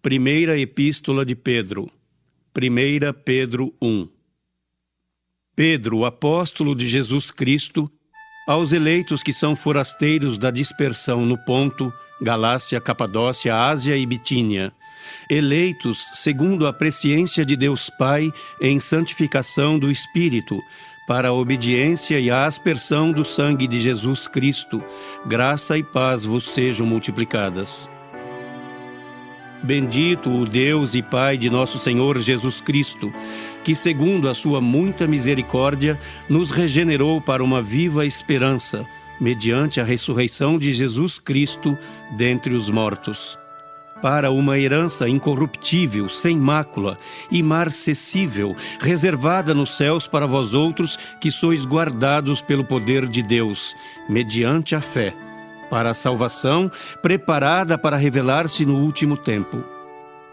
Primeira Epístola de Pedro. 1 Pedro 1. Pedro, apóstolo de Jesus Cristo, aos eleitos que são forasteiros da dispersão no Ponto, Galácia, Capadócia, Ásia e Bitínia, eleitos segundo a presciência de Deus Pai em santificação do Espírito, para a obediência e a aspersão do sangue de Jesus Cristo, graça e paz vos sejam multiplicadas. Bendito o Deus e Pai de nosso Senhor Jesus Cristo, que segundo a sua muita misericórdia nos regenerou para uma viva esperança, mediante a ressurreição de Jesus Cristo dentre os mortos, para uma herança incorruptível, sem mácula, imarcessível, reservada nos céus para vós outros que sois guardados pelo poder de Deus, mediante a fé, para a salvação preparada para revelar-se no último tempo.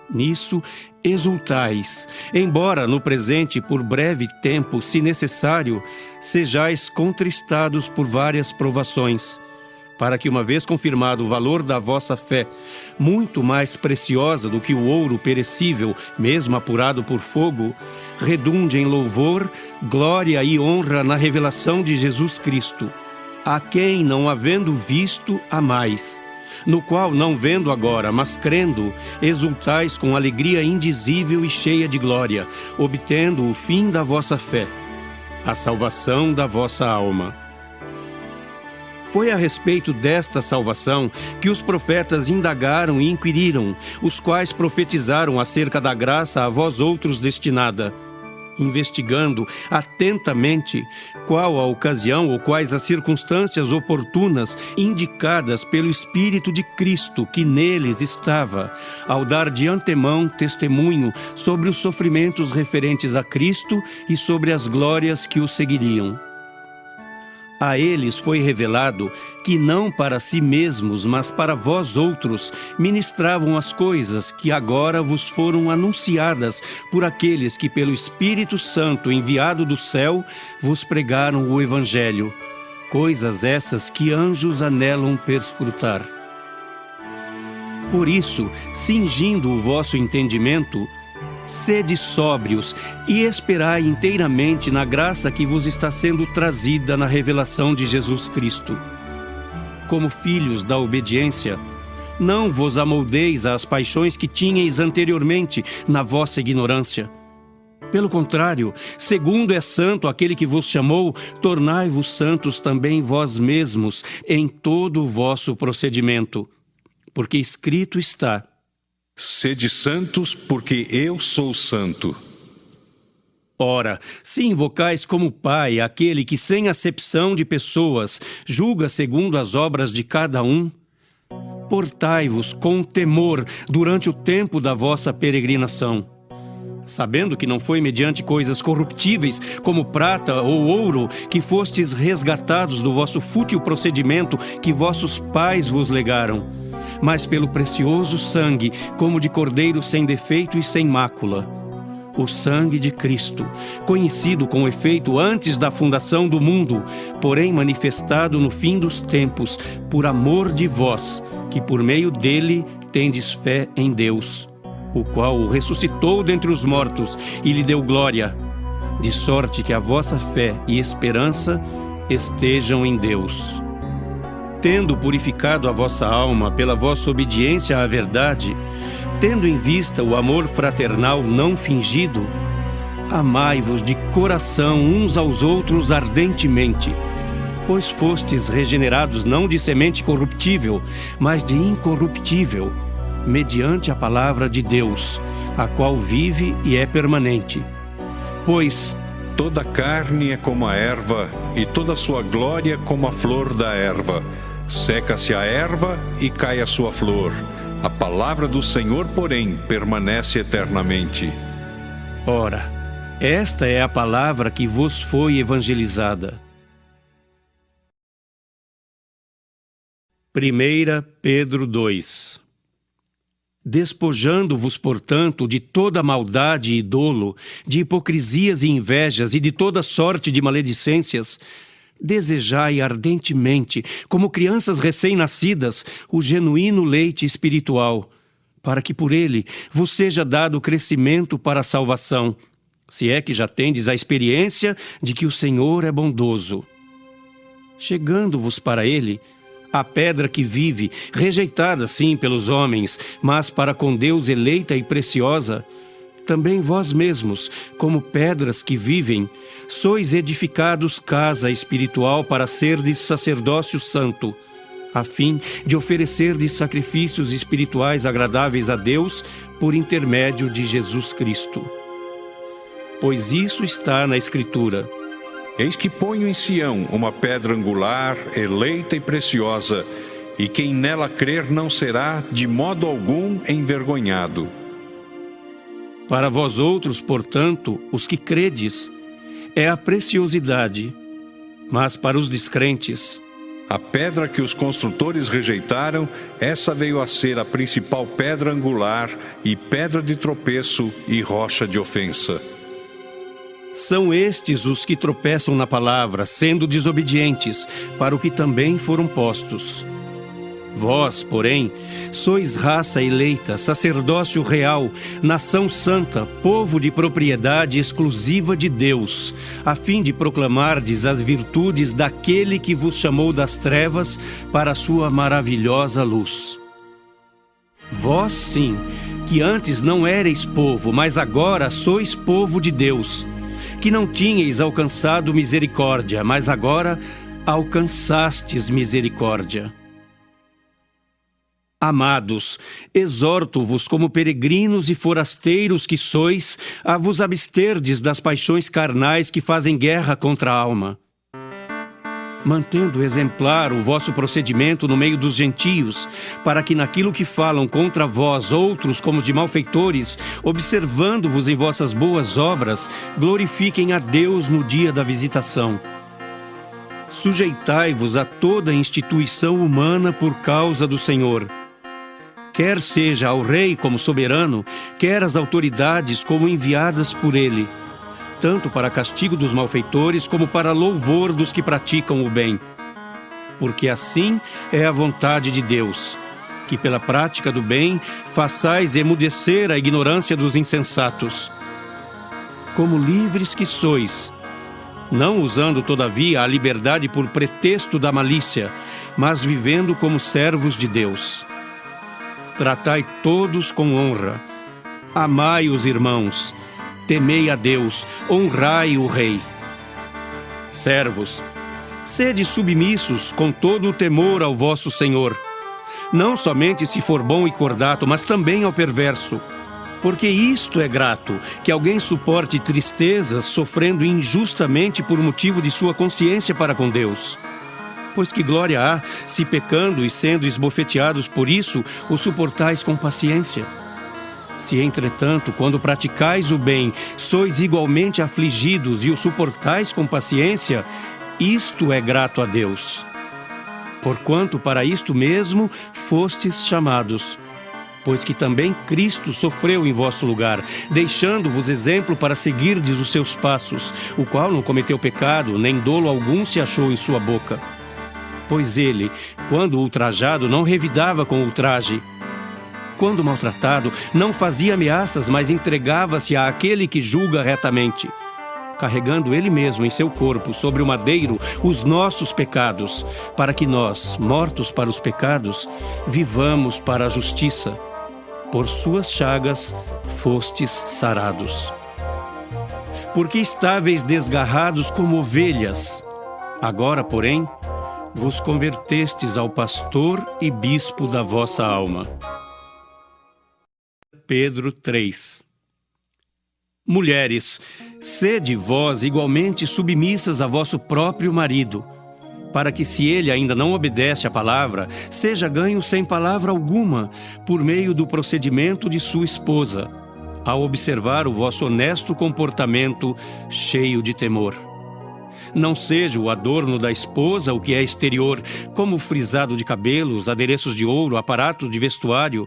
Nisso exultais, embora no presente por breve tempo, se necessário, sejais contristados por várias provações, para que, uma vez confirmado o valor da vossa fé, muito mais preciosa do que o ouro perecível, mesmo apurado por fogo, redunde em louvor, glória e honra na revelação de Jesus Cristo, a quem, não havendo visto, amais, no qual, não vendo agora, mas crendo, exultais com alegria indizível e cheia de glória, obtendo o fim da vossa fé, a salvação da vossa alma. Foi a respeito desta salvação que os profetas indagaram e inquiriram, os quais profetizaram acerca da graça a vós outros destinada, investigando atentamente qual a ocasião ou quais as circunstâncias oportunas indicadas pelo Espírito de Cristo que neles estava, ao dar de antemão testemunho sobre os sofrimentos referentes a Cristo e sobre as glórias que o seguiriam. A eles foi revelado que não para si mesmos, mas para vós outros, ministravam as coisas que agora vos foram anunciadas por aqueles que pelo Espírito Santo enviado do céu vos pregaram o Evangelho, coisas essas que anjos anelam perscrutar. Por isso, cingindo o vosso entendimento, sede sóbrios e esperai inteiramente na graça que vos está sendo trazida na revelação de Jesus Cristo. Como filhos da obediência, não vos amoldeis às paixões que tinhais anteriormente na vossa ignorância. Pelo contrário, segundo é santo aquele que vos chamou, tornai-vos santos também vós mesmos em todo o vosso procedimento. Porque escrito está: sede santos, porque eu sou santo. Ora, se invocais como Pai aquele que, sem acepção de pessoas, julga segundo as obras de cada um, portai-vos com temor durante o tempo da vossa peregrinação, sabendo que não foi mediante coisas corruptíveis, como prata ou ouro, que fostes resgatados do vosso fútil procedimento que vossos pais vos legaram, mas pelo precioso sangue, como de cordeiro sem defeito e sem mácula, o sangue de Cristo, conhecido com efeito antes da fundação do mundo, porém manifestado no fim dos tempos, por amor de vós, que por meio dele tendes fé em Deus, o qual o ressuscitou dentre os mortos e lhe deu glória, de sorte que a vossa fé e esperança estejam em Deus. Tendo purificado a vossa alma pela vossa obediência à verdade, tendo em vista o amor fraternal não fingido, amai-vos de coração uns aos outros ardentemente, pois fostes regenerados não de semente corruptível, mas de incorruptível, mediante a palavra de Deus, a qual vive e é permanente. Pois toda carne é como a erva, e toda a sua glória como a flor da erva. Seca-se a erva e cai a sua flor. A palavra do Senhor, porém, permanece eternamente. Ora, esta é a palavra que vos foi evangelizada. 1 Pedro 2. Despojando-vos, portanto, de toda maldade e dolo, de hipocrisias e invejas e de toda sorte de maledicências, desejai ardentemente, como crianças recém-nascidas, o genuíno leite espiritual, para que por ele vos seja dado crescimento para a salvação, se é que já tendes a experiência de que o Senhor é bondoso. Chegando-vos para ele, a pedra que vive, rejeitada sim pelos homens, mas para com Deus eleita e preciosa, também vós mesmos, como pedras que vivem, sois edificados casa espiritual para serdes sacerdócio santo, a fim de oferecerdes sacrifícios espirituais agradáveis a Deus por intermédio de Jesus Cristo. Pois isso está na Escritura: Eis que ponho em Sião uma pedra angular, eleita e preciosa, e quem nela crer não será, de modo algum, envergonhado. Para vós outros, portanto, os que credes, é a preciosidade, mas para os descrentes, a pedra que os construtores rejeitaram, essa veio a ser a principal pedra angular, e pedra de tropeço e rocha de ofensa. São estes os que tropeçam na palavra, sendo desobedientes, para o que também foram postos. Vós, porém, sois raça eleita, sacerdócio real, nação santa, povo de propriedade exclusiva de Deus, a fim de proclamardes as virtudes daquele que vos chamou das trevas para a sua maravilhosa luz. Vós, sim, que antes não éreis povo, mas agora sois povo de Deus, que não tinhais alcançado misericórdia, mas agora alcançastes misericórdia. Amados, exorto-vos como peregrinos e forasteiros que sois, a vos absterdes das paixões carnais que fazem guerra contra a alma, mantendo exemplar o vosso procedimento no meio dos gentios, para que naquilo que falam contra vós outros como de malfeitores, observando-vos em vossas boas obras, glorifiquem a Deus no dia da visitação. Sujeitai-vos a toda instituição humana por causa do Senhor, quer seja ao rei como soberano, quer às autoridades como enviadas por ele, tanto para castigo dos malfeitores como para louvor dos que praticam o bem. Porque assim é a vontade de Deus, que pela prática do bem façais emudecer a ignorância dos insensatos. Como livres que sois, não usando todavia a liberdade por pretexto da malícia, mas vivendo como servos de Deus. Tratai todos com honra, amai os irmãos, temei a Deus, honrai o Rei. Servos, sede submissos com todo o temor ao vosso Senhor, não somente se for bom e cordato, mas também ao perverso. Porque isto é grato, que alguém suporte tristezas, sofrendo injustamente por motivo de sua consciência para com Deus. Pois que glória há, se pecando e sendo esbofeteados por isso, o suportais com paciência. Se, entretanto, quando praticais o bem, sois igualmente afligidos e o suportais com paciência, isto é grato a Deus. Porquanto para isto mesmo fostes chamados, pois que também Cristo sofreu em vosso lugar, deixando-vos exemplo para seguirdes os seus passos, o qual não cometeu pecado, nem dolo algum se achou em sua boca. Pois ele, quando ultrajado, não revidava com ultraje. Quando maltratado, não fazia ameaças, mas entregava-se àquele que julga retamente, carregando ele mesmo em seu corpo, sobre o madeiro, os nossos pecados, para que nós, mortos para os pecados, vivamos para a justiça. Por suas chagas fostes sarados. Porque estáveis desgarrados como ovelhas, agora, porém, vos convertestes ao pastor e bispo da vossa alma. Pedro 3. Mulheres, sede vós igualmente submissas a vosso próprio marido, para que, se ele ainda não obedece à palavra, seja ganho sem palavra alguma, por meio do procedimento de sua esposa, ao observar o vosso honesto comportamento cheio de temor. Não seja o adorno da esposa o que é exterior, como o frisado de cabelos, adereços de ouro, aparato de vestuário.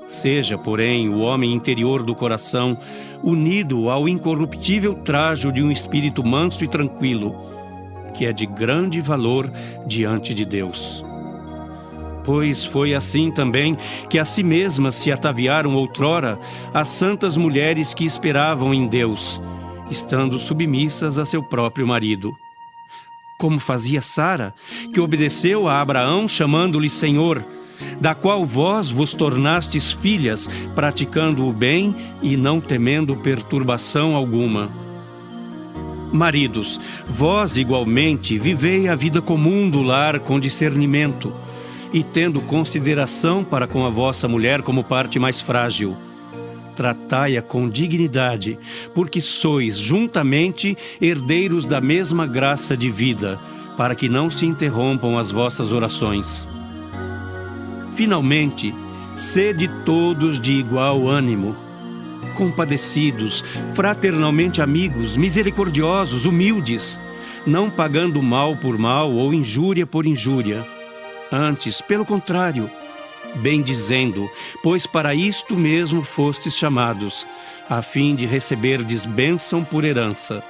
Seja, porém, o homem interior do coração, unido ao incorruptível trajo de um espírito manso e tranquilo, que é de grande valor diante de Deus. Pois foi assim também que a si mesmas se ataviaram outrora as santas mulheres que esperavam em Deus, estando submissas a seu próprio marido. Como fazia Sara, que obedeceu a Abraão chamando-lhe Senhor, da qual vós vos tornastes filhas, praticando o bem e não temendo perturbação alguma. Maridos, vós igualmente vivei a vida comum do lar com discernimento, e tendo consideração para com a vossa mulher como parte mais frágil. Tratai-a com dignidade, porque sois juntamente herdeiros da mesma graça de vida, para que não se interrompam as vossas orações. Finalmente, sede todos de igual ânimo, compadecidos, fraternalmente amigos, misericordiosos, humildes, não pagando mal por mal ou injúria por injúria. Antes, pelo contrário, bendizendo, pois para isto mesmo fostes chamados, a fim de receberdes bênção por herança.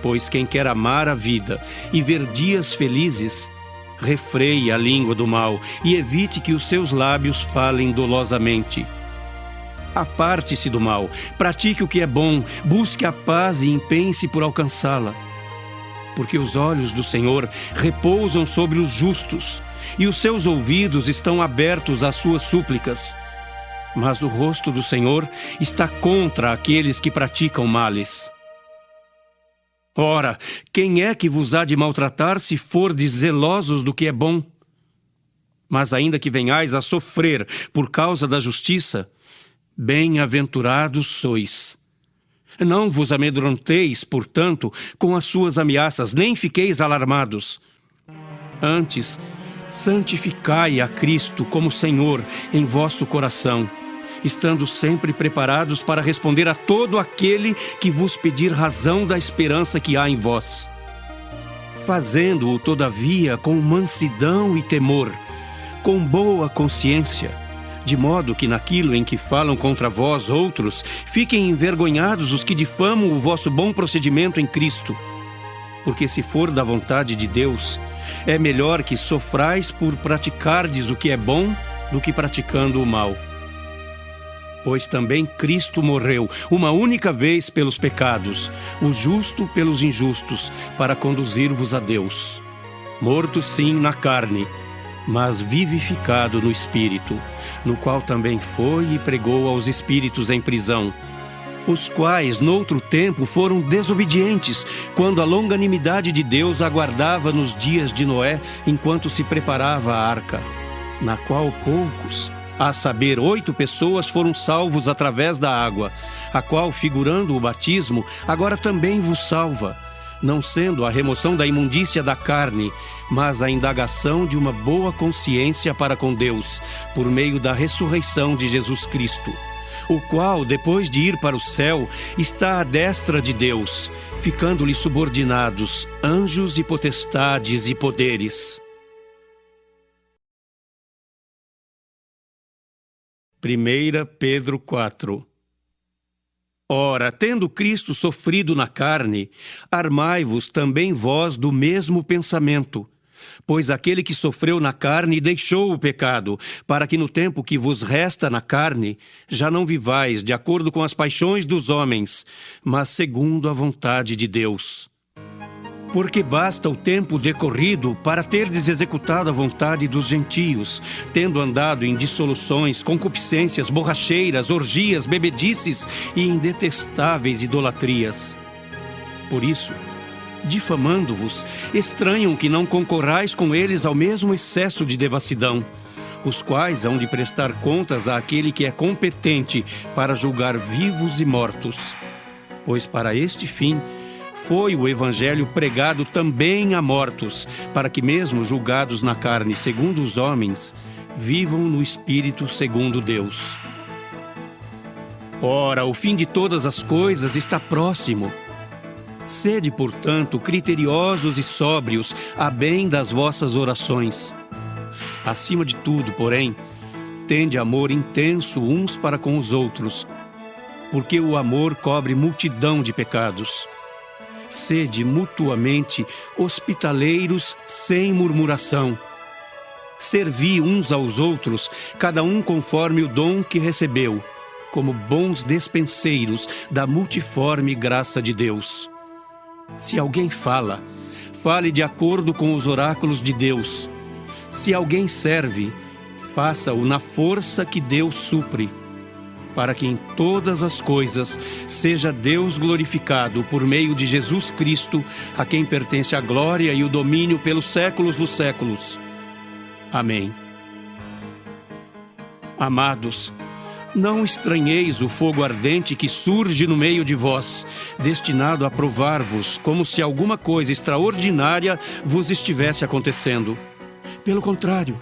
Pois quem quer amar a vida e ver dias felizes, refreie a língua do mal e evite que os seus lábios falem dolosamente. Aparte-se do mal, pratique o que é bom, busque a paz e empenhe-se por alcançá-la. Porque os olhos do Senhor repousam sobre os justos, e os seus ouvidos estão abertos às suas súplicas. Mas o rosto do Senhor está contra aqueles que praticam males. Ora, quem é que vos há de maltratar se fordes zelosos do que é bom? Mas ainda que venhais a sofrer por causa da justiça, bem-aventurados sois. Não vos amedronteis, portanto, com as suas ameaças, nem fiqueis alarmados. Antes, santificai a Cristo como Senhor em vosso coração, estando sempre preparados para responder a todo aquele que vos pedir razão da esperança que há em vós. Fazendo-o, todavia, com mansidão e temor, com boa consciência, de modo que naquilo em que falam contra vós outros, fiquem envergonhados os que difamam o vosso bom procedimento em Cristo. Porque se for da vontade de Deus, é melhor que sofrais por praticardes o que é bom do que praticando o mal. Pois também Cristo morreu uma única vez pelos pecados, o justo pelos injustos, para conduzir-vos a Deus. Morto sim na carne, mas vivificado no Espírito, no qual também foi e pregou aos espíritos em prisão, os quais, noutro tempo, foram desobedientes, quando a longanimidade de Deus aguardava nos dias de Noé, enquanto se preparava a arca, na qual poucos, a saber, 8 pessoas, foram salvos através da água, a qual, figurando o batismo, agora também vos salva, não sendo a remoção da imundícia da carne, mas a indagação de uma boa consciência para com Deus, por meio da ressurreição de Jesus Cristo, o qual, depois de ir para o céu, está à destra de Deus, ficando-lhe subordinados anjos e potestades e poderes. 1 Pedro 4. Ora, tendo Cristo sofrido na carne, armai-vos também vós do mesmo pensamento. Pois aquele que sofreu na carne deixou o pecado, para que no tempo que vos resta na carne, já não vivais de acordo com as paixões dos homens, mas segundo a vontade de Deus. Porque basta o tempo decorrido para terdes executado a vontade dos gentios, tendo andado em dissoluções, concupiscências, borracheiras, orgias, bebedices e em detestáveis idolatrias. Por isso, difamando-vos, estranham que não concorrais com eles ao mesmo excesso de devassidão, os quais hão de prestar contas àquele que é competente para julgar vivos e mortos. Pois para este fim foi o Evangelho pregado também a mortos, para que mesmo julgados na carne segundo os homens, vivam no Espírito segundo Deus. Ora, o fim de todas as coisas está próximo. Sede, portanto, criteriosos e sóbrios, a bem das vossas orações. Acima de tudo, porém, tende amor intenso uns para com os outros, porque o amor cobre multidão de pecados. Sede mutuamente hospitaleiros sem murmuração. Servi uns aos outros, cada um conforme o dom que recebeu, como bons despenseiros da multiforme graça de Deus. Se alguém fala, fale de acordo com os oráculos de Deus. Se alguém serve, faça-o na força que Deus supre, para que em todas as coisas seja Deus glorificado por meio de Jesus Cristo, a quem pertence a glória e o domínio pelos séculos dos séculos. Amém. Amados, não estranheis o fogo ardente que surge no meio de vós, destinado a provar-vos, como se alguma coisa extraordinária vos estivesse acontecendo. Pelo contrário,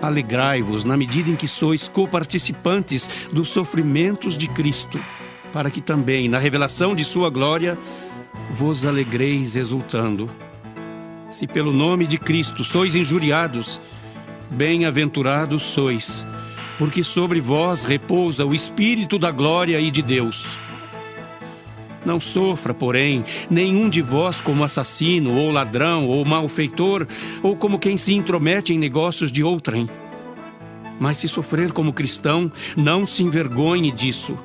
alegrai-vos na medida em que sois coparticipantes dos sofrimentos de Cristo, para que também, na revelação de sua glória, vos alegreis exultando. Se pelo nome de Cristo sois injuriados, bem-aventurados sois, porque sobre vós repousa o Espírito da glória e de Deus. Não sofra, porém, nenhum de vós como assassino, ou ladrão, ou malfeitor, ou como quem se intromete em negócios de outrem. Mas se sofrer como cristão, não se envergonhe disso.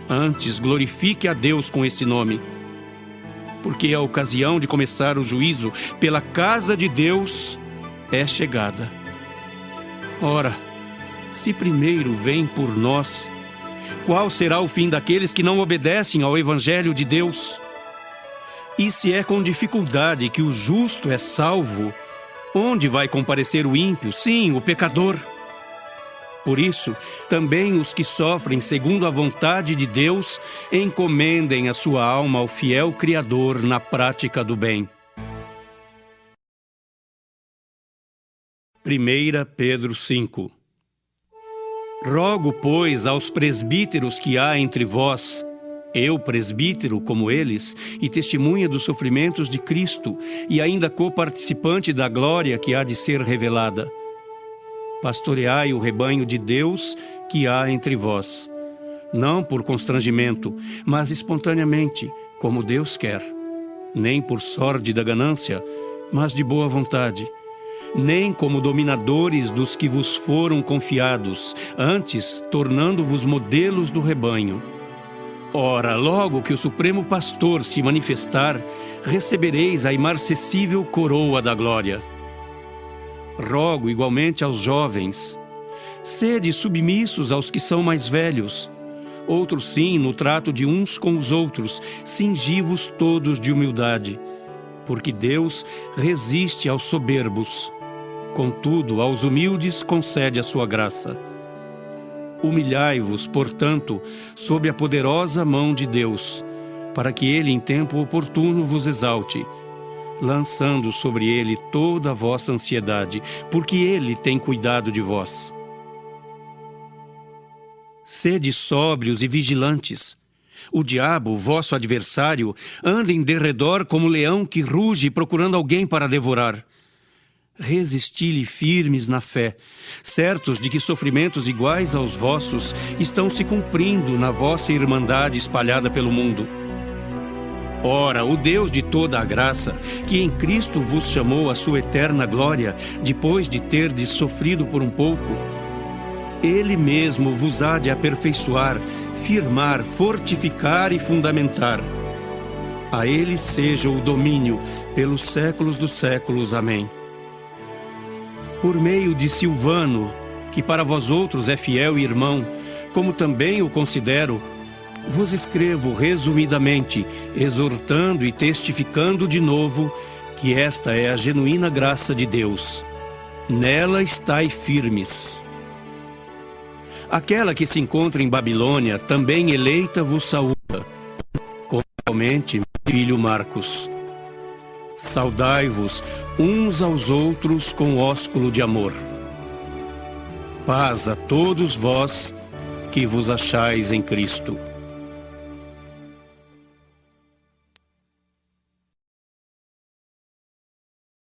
Antes, glorifique a Deus com esse nome. Porque a ocasião de começar o juízo pela casa de Deus é chegada. Ora, se primeiro vem por nós, qual será o fim daqueles que não obedecem ao Evangelho de Deus? E se é com dificuldade que o justo é salvo, onde vai comparecer o ímpio, sim, o pecador? Por isso, também os que sofrem segundo a vontade de Deus, encomendem a sua alma ao fiel Criador na prática do bem. 1 Pedro 5. Rogo, pois, aos presbíteros que há entre vós, eu, presbítero, como eles, e testemunha dos sofrimentos de Cristo, e ainda coparticipante da glória que há de ser revelada. Pastoreai o rebanho de Deus que há entre vós, não por constrangimento, mas espontaneamente, como Deus quer, nem por sórdida ganância, mas de boa vontade, nem como dominadores dos que vos foram confiados, antes tornando-vos modelos do rebanho. Ora, logo que o Supremo Pastor se manifestar, recebereis a imarcessível coroa da glória. Rogo igualmente aos jovens, sede submissos aos que são mais velhos. Outros sim, no trato de uns com os outros, cingi-vos todos de humildade, porque Deus resiste aos soberbos. Contudo, aos humildes concede a sua graça. Humilhai-vos, portanto, sob a poderosa mão de Deus, para que Ele em tempo oportuno vos exalte, lançando sobre Ele toda a vossa ansiedade, porque Ele tem cuidado de vós. Sede sóbrios e vigilantes. O diabo, vosso adversário, anda em derredor como leão que ruge procurando alguém para devorar. Resisti-lhe firmes na fé, certos de que sofrimentos iguais aos vossos estão se cumprindo na vossa irmandade espalhada pelo mundo. Ora, o Deus de toda a graça, que em Cristo vos chamou à sua eterna glória, depois de terdes sofrido por um pouco, Ele mesmo vos há de aperfeiçoar, firmar, fortificar e fundamentar. A Ele seja o domínio pelos séculos dos séculos. Amém. Por meio de Silvano, que para vós outros é fiel e irmão, como também o considero, vos escrevo resumidamente, exortando e testificando de novo que esta é a genuína graça de Deus. Nela estai firmes. Aquela que se encontra em Babilônia, também eleita, vos saúda, como igualmente meu filho Marcos. Saudai-vos uns aos outros com ósculo de amor. Paz a todos vós que vos achais em Cristo.